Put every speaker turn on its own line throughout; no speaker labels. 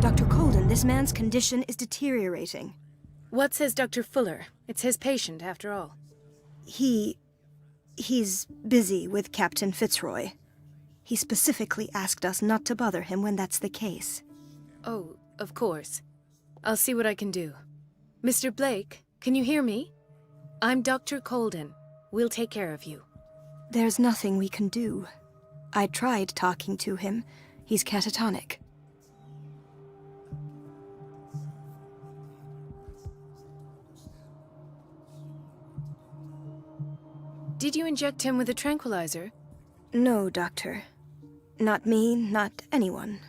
Dr. Colden, this man's condition is deteriorating.
What says Dr. Fuller? It's his patient, after all.
He's busy with Captain Fitzroy. He specifically asked us not to bother him when that's the case.
Oh, of course. I'll see what I can do. Mr. Blake, can you hear me? I'm Dr. Colden. We'll take care of you.
There's nothing we can do. I tried talking to him. He's catatonic.
Did you inject him with a tranquilizer?
No, Doctor. Not me, not anyone.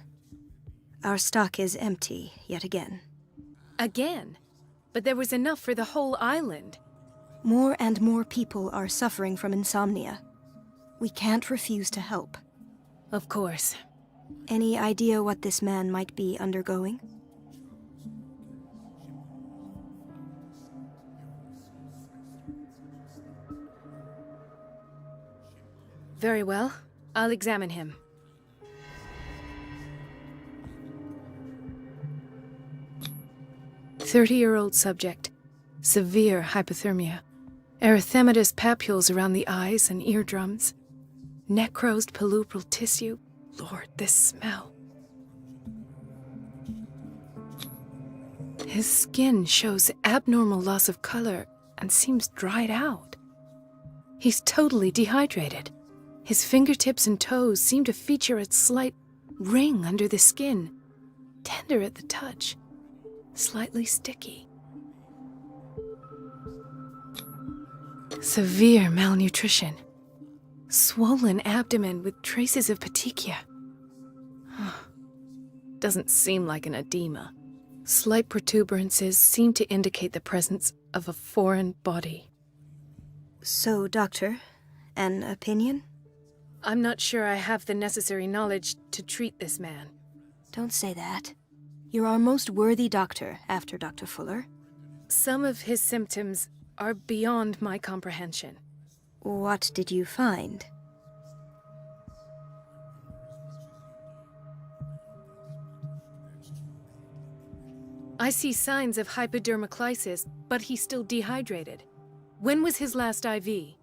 Our stock is empty, yet again.
Again? But there was enough for the whole island.
More and more people are suffering from insomnia. We can't refuse to help.
Of course.
Any idea what this man might be undergoing?
Very well. I'll examine him. "30-year-old subject. Severe hypothermia. Erythematous papules around the eyes and eardrums. Necrosed palpebral tissue. Lord, this smell. His skin shows abnormal loss of color and seems dried out. He's totally dehydrated. His fingertips and toes seem to feature a slight ring under the skin. Tender at the touch. Slightly sticky. Severe malnutrition. Swollen abdomen with traces of petechia. Doesn't seem like an edema. Slight protuberances seem to indicate the presence of a foreign body.
So, Doctor, an opinion?
I'm not sure I have the necessary knowledge to treat this man.
Don't say that. You're our most worthy doctor after Dr. Fuller.
Some of his symptoms are beyond my comprehension.
What did you find?
I see signs of hypodermoclysis, but he's still dehydrated. When was his last IV?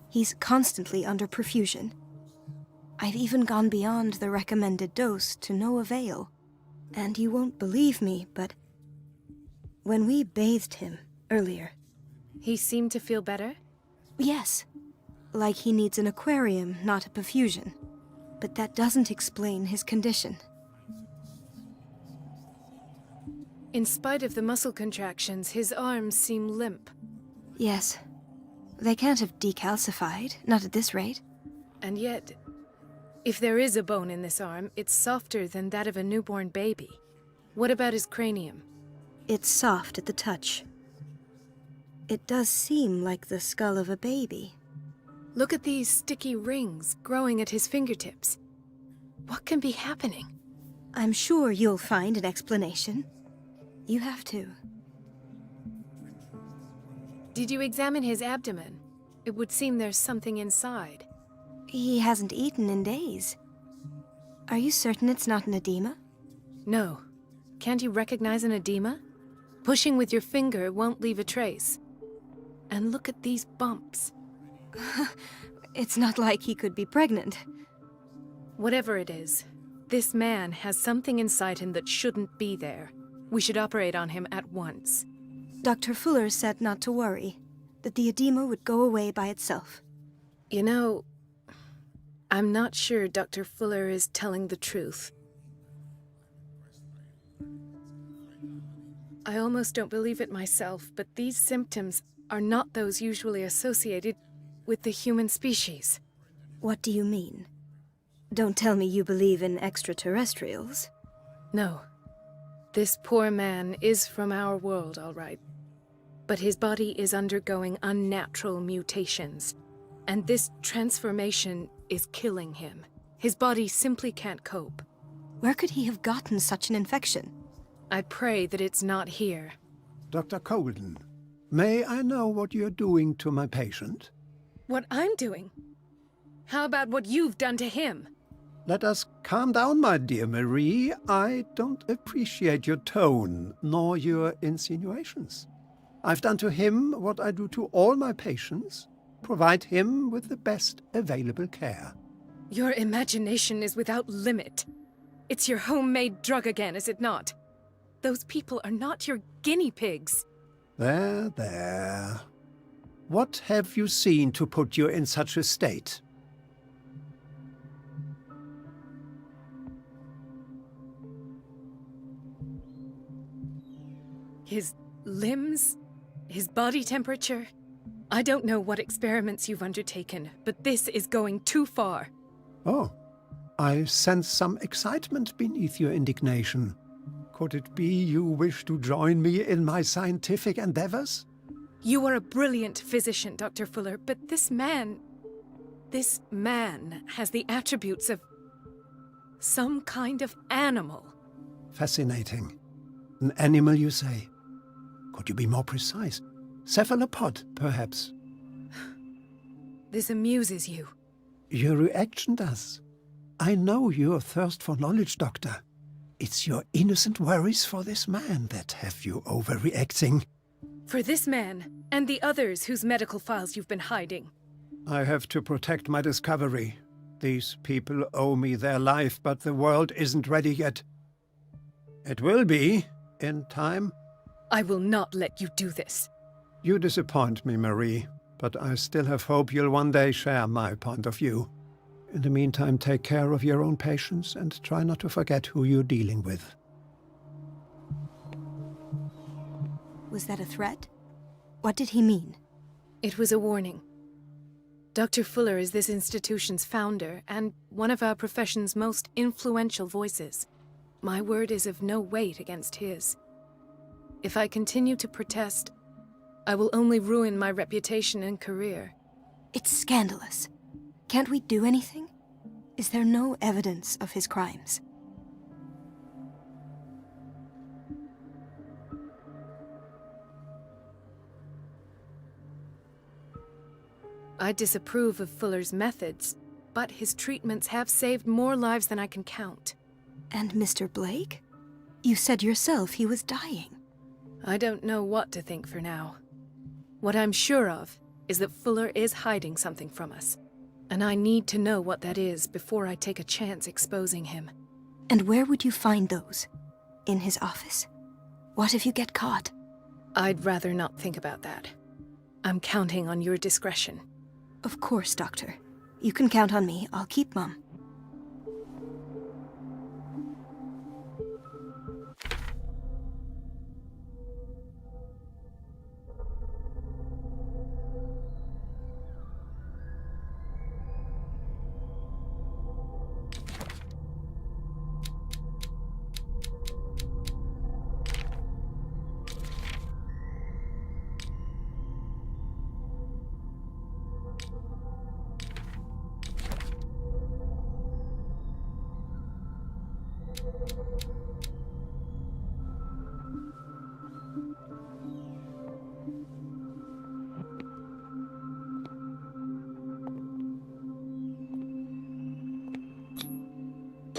He's constantly under perfusion. I've even gone beyond the recommended dose to no avail. And you won't believe me, but when we bathed him earlier...
He seemed to feel better?
Yes. Like he needs an aquarium, not a perfusion. But that doesn't explain his condition.
In spite of the muscle contractions, his arms seem limp.
Yes. They can't have decalcified, not at this rate.
And yet, if there is a bone in this arm, it's softer than that of a newborn baby. What about his cranium?
It's soft at the touch. It does seem like the skull of a baby.
Look at these sticky rings growing at his fingertips. What can be happening?
I'm sure you'll find an explanation. You have to.
Did you examine his abdomen? It would seem there's something inside.
He hasn't eaten in days. Are you certain it's not an edema?
No. Can't you recognize an edema? Pushing with your finger won't leave a trace. And look at these bumps.
It's not like he could be pregnant.
Whatever it is, this man has something inside him that shouldn't be there. We should operate on him at once.
Dr. Fuller said not to worry, that the edema would go away by itself.
You know, I'm not sure Dr. Fuller is telling the truth. I almost don't believe it myself, but these symptoms are not those usually associated with the human species.
What do you mean? Don't tell me you believe in extraterrestrials.
No. This poor man is from our world, all right. But his body is undergoing unnatural mutations. And this transformation is killing him. His body simply can't cope.
Where could he have gotten such an infection?
I pray that it's not here.
Dr. Colden, may I know what you're doing to my patient?
What I'm doing? How about what you've done to him?
Let us calm down, my dear Marie. I don't appreciate your tone, nor your insinuations. I've done to him what I do to all my patients, provide him with the best available care.
Your imagination is without limit. It's your homemade drug again, is it not? Those people are not your guinea pigs.
There, there. What have you seen to put you in such a state?
His limbs? His body temperature? I don't know what experiments you've undertaken, but this is going too far.
Oh, I sense some excitement beneath your indignation. Could it be you wish to join me in my scientific endeavors?
You are a brilliant physician, Dr. Fuller, but this man has the attributes of some kind of animal.
Fascinating. An animal, you say? Could you be more precise? Cephalopod, perhaps?
This amuses you.
Your reaction does. I know your thirst for knowledge, Doctor. It's your innocent worries for this man that have you overreacting.
For this man, and the others whose medical files you've been hiding.
I have to protect my discovery. These people owe me their life, but the world isn't ready yet. It will be, in time.
I will not let you do this.
You disappoint me, Marie, but I still have hope you'll one day share my point of view. In the meantime, take care of your own patients and try not to forget who you're dealing with.
Was that a threat? What did he mean?
It was a warning. Dr. Fuller is this institution's founder and one of our profession's most influential voices. My word is of no weight against his. If I continue to protest, I will only ruin my reputation and career.
It's scandalous. Can't we do anything? Is there no evidence of his crimes?
I disapprove of Fuller's methods, but his treatments have saved more lives than I can count.
And Mr. Blake? You said yourself he was dying.
I don't know what to think for now. What I'm sure of is that Fuller is hiding something from us. And I need to know what that is before I take a chance exposing him.
And where would you find those? In his office? What if you get caught?
I'd rather not think about that. I'm counting on your discretion.
Of course, Doctor. You can count on me. I'll keep mum.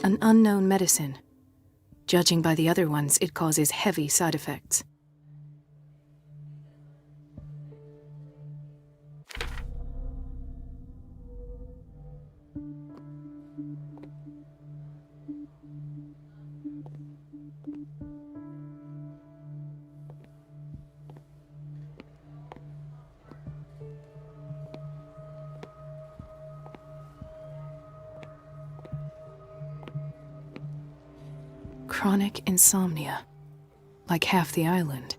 An unknown medicine. Judging by the other ones, it causes heavy side effects. Chronic insomnia, like half the island.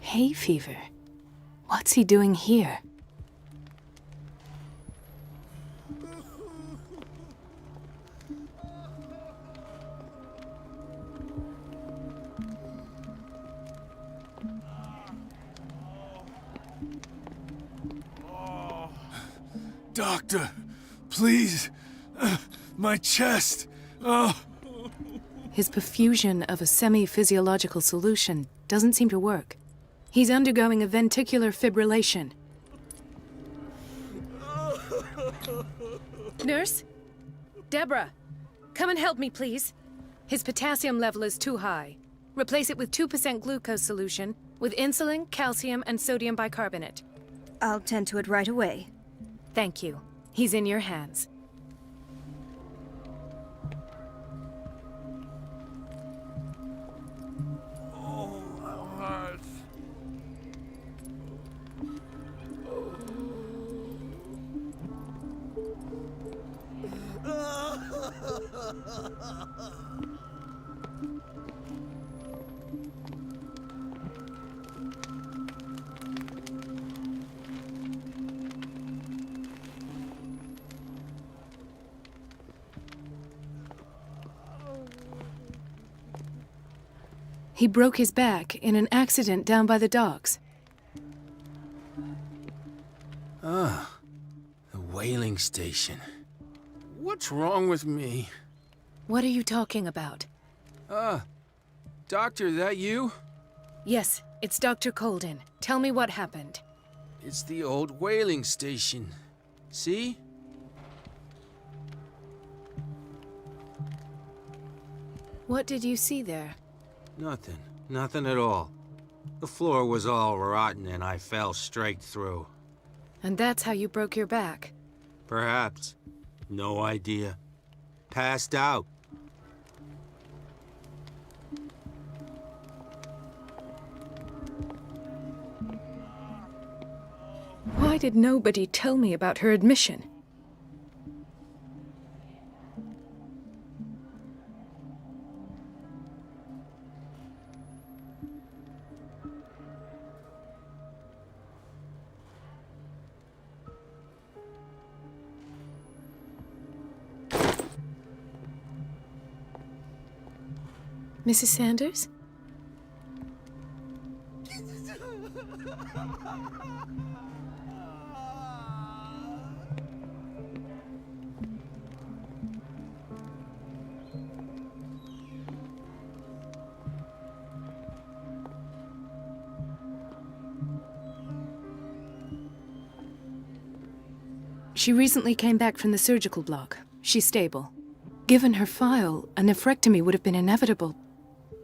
Hay fever. What's he doing here?
Doctor, please. My chest. Oh.
His perfusion of a semi-physiological solution doesn't seem to work. He's undergoing a ventricular fibrillation. Nurse? Deborah, come and help me, please. His potassium level is too high. Replace it with 2% glucose solution with insulin, calcium, and sodium bicarbonate.
I'll tend to it right away.
Thank you. He's in your hands. He broke his back in an accident down by the docks.
Ah, the whaling station. What's wrong with me?
What are you talking about?
Doctor, that you?
Yes, it's Dr. Colden. Tell me what happened.
It's the old whaling station. See?
What did you see there?
Nothing. Nothing at all. The floor was all rotten and I fell straight through.
And that's how you broke your back?
Perhaps. No idea. Passed out.
Why did nobody tell me about her admission? Mrs. Sanders? She recently came back from the surgical block. She's stable. Given her file, a nephrectomy would have been inevitable,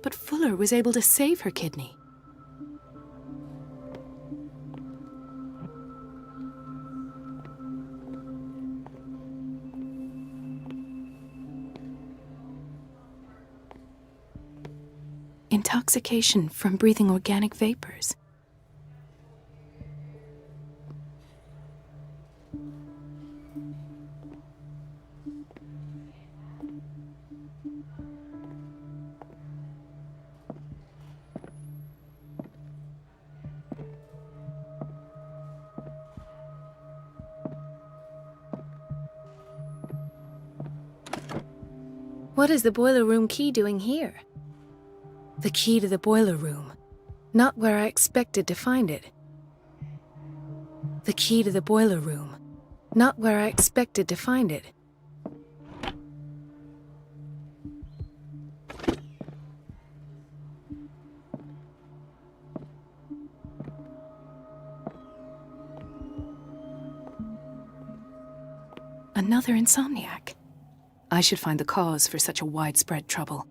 but Fuller was able to save her kidney. Intoxication from breathing organic vapors. What is the boiler room key doing here? The key to the boiler room. Not where I expected to find it. The key to the boiler room. Not where I expected to find it. Another insomniac. I should find the cause for such a widespread trouble.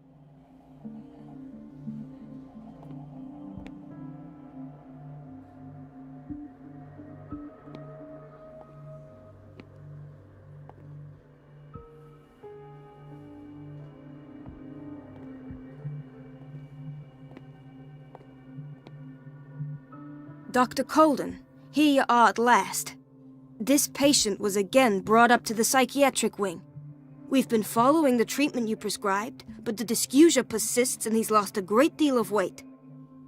Dr. Colden, here you are at last. This patient was again brought up to the psychiatric wing. We've been following the treatment you prescribed, but the dysgeusia persists and he's lost a great deal of weight.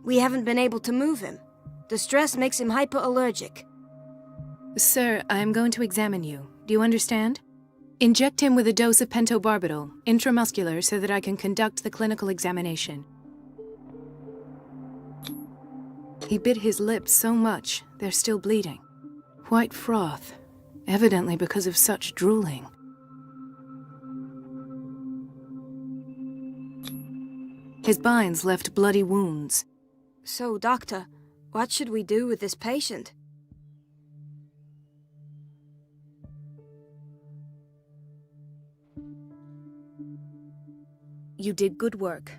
We haven't been able to move him. The stress makes him hyperallergic.
Sir, I am going to examine you. Do you understand? Inject him with a dose of pentobarbital, intramuscular, so that I can conduct the clinical examination. He bit his lips so much, they're still bleeding. White froth, evidently because of such drooling. His binds left bloody wounds.
So, Doctor, what should we do with this patient?
You did good work.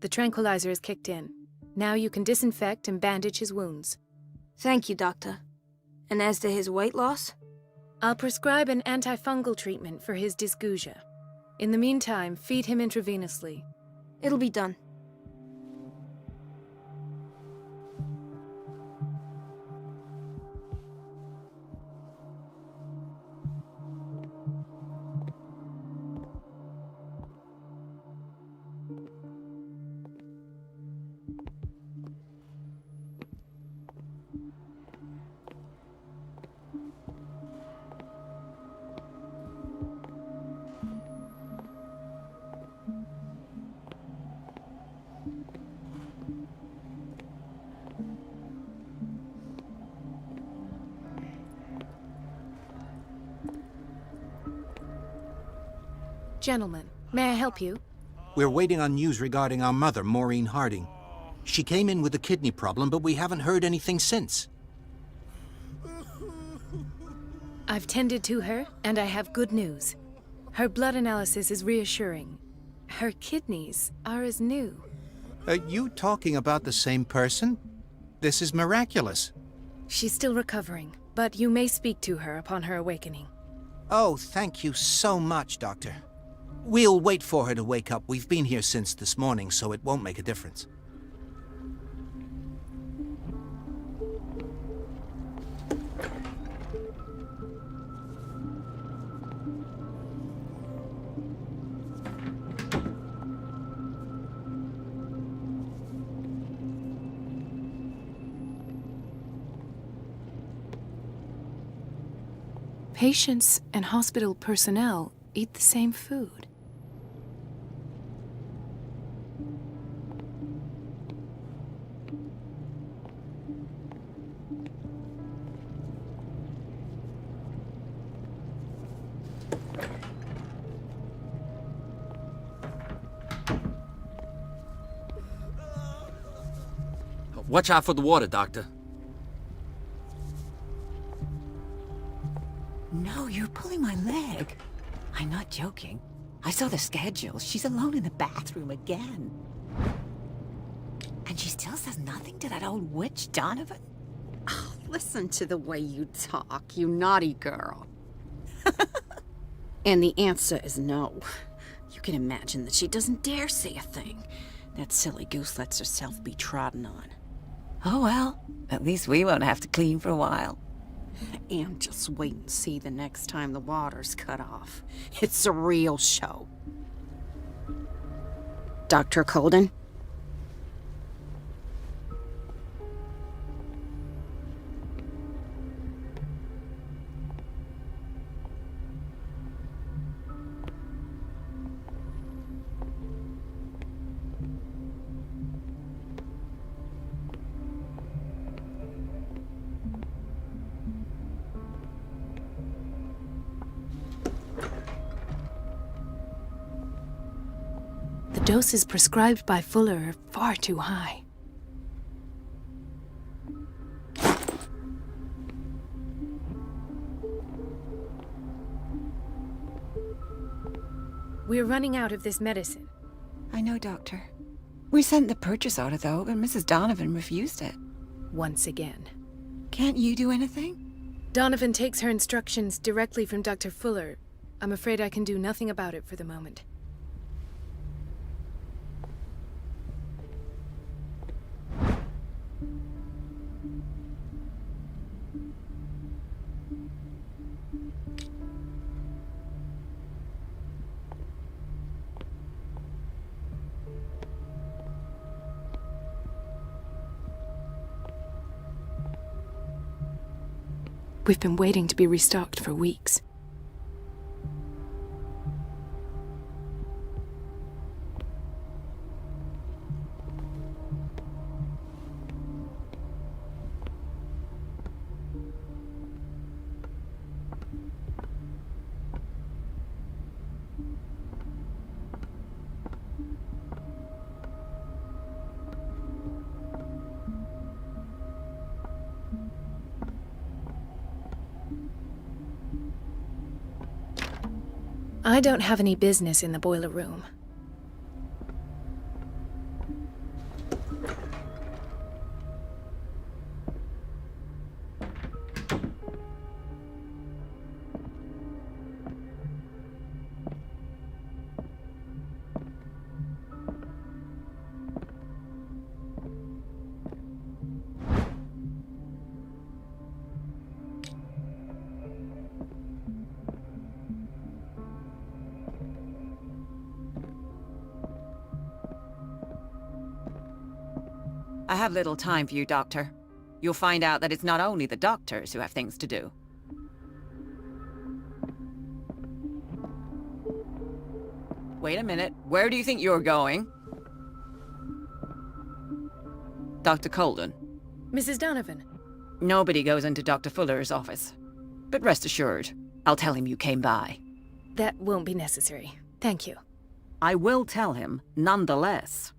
The tranquilizer is kicked in. Now you can disinfect and bandage his wounds.
Thank you, Doctor. And as to his weight loss?
I'll prescribe an antifungal treatment for his dysgeusia. In the meantime, feed him intravenously.
It'll be done.
Gentlemen, may I help you?
We're waiting on news regarding our mother, Maureen Harding. She came in with a kidney problem, but we haven't heard anything since.
I've tended to her, and I have good news. Her blood analysis is reassuring. Her kidneys are as new.
Are you talking about the same person? This is miraculous.
She's still recovering, but you may speak to her upon her awakening.
Oh, thank you so much, Doctor. We'll wait for her to wake up. We've been here since this morning, so it won't make a difference.
Patients and hospital personnel eat the same food.
Watch out for the water, Doctor.
No, you're pulling my leg. I'm not joking. I saw the schedule. She's alone in the bathroom again. And she still says nothing to that old witch, Donovan?
Oh, listen to the way you talk, you naughty girl. And the answer is no. You can imagine that she doesn't dare say a thing. That silly goose lets herself be trodden on.
Oh well, at least we won't have to clean for a while.
And just wait and see the next time the water's cut off. It's a real show. Dr. Colden?
The doses prescribed by Fuller are far too high. We're running out of this medicine.
I know, Doctor. We sent the purchase order, though, but Mrs. Donovan refused it.
Once again.
Can't you do anything?
Donovan takes her instructions directly from Dr. Fuller. I'm afraid I can do nothing about it for the moment. We've been waiting to be restocked for weeks. I don't have any business in the boiler room.
I have little time for you, Doctor. You'll find out that it's not only the doctors who have things to do. Wait a minute. Where do you think you're going? Dr. Colden.
Mrs. Donovan.
Nobody goes into Dr. Fuller's office. But rest assured, I'll tell him you came by.
That won't be necessary. Thank you.
I will tell him, nonetheless.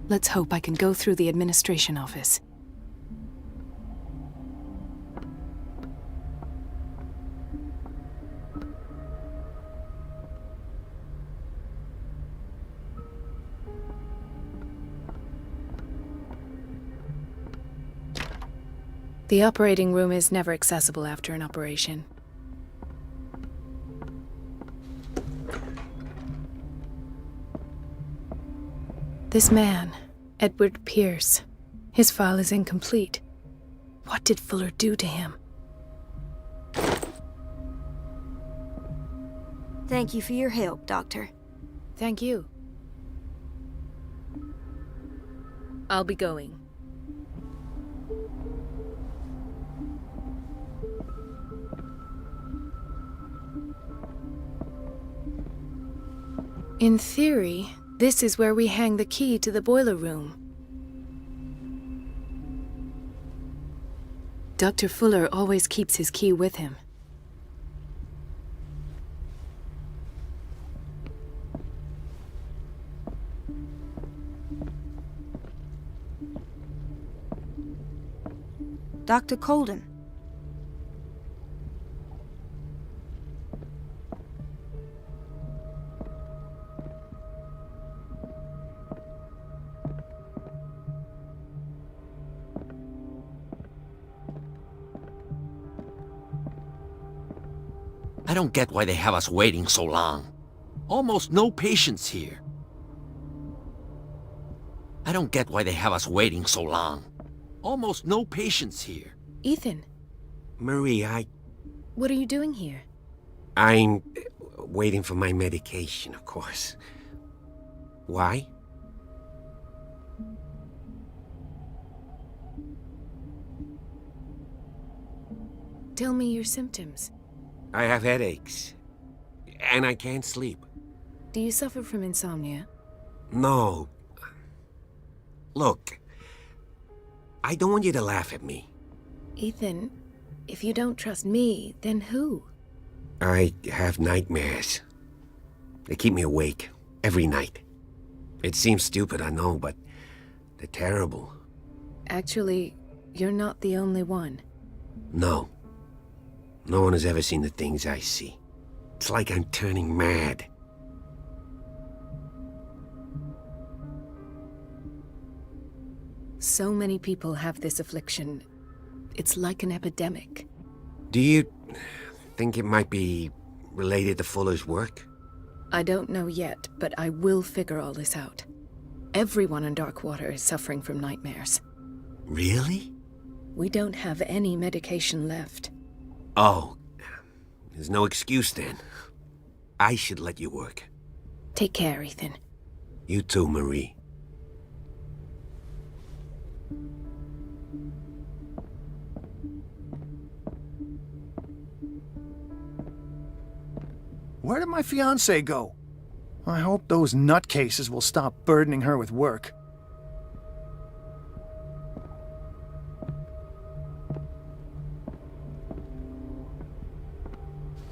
Let's hope I can go through the administration office. The operating room is never accessible after an operation. This man, Edward Pierce, his file is incomplete. What did Fuller do to him?
Thank you for your help, Doctor.
Thank you. I'll be going. In theory, this is where we hang the key to the boiler room. Dr. Fuller always keeps his key with him.
Dr. Colden.
I don't get why they have us waiting so long. Almost no patients here. I don't get why they have us waiting so long. Almost no patients here.
Ethan,
Marie,
what are you doing here?
I'm waiting for my medication, of course. Why?
Tell me your symptoms.
I have headaches. And I can't sleep.
Do you suffer from insomnia?
No. Look, I don't want you to laugh at me.
Ethan, if you don't trust me, then who?
I have nightmares. They keep me awake every night. It seems stupid, I know, but they're terrible.
Actually, you're not the only one.
No. No one has ever seen the things I see. It's like I'm turning mad.
So many people have this affliction. It's like an epidemic.
Do you think it might be related to Fuller's work?
I don't know yet, but I will figure all this out. Everyone in Darkwater is suffering from nightmares.
Really?
We don't have any medication left.
Oh, there's no excuse then. I should let you work.
Take care, Ethan.
You too, Marie.
Where did my fiancée go? I hope those nutcases will stop burdening her with work.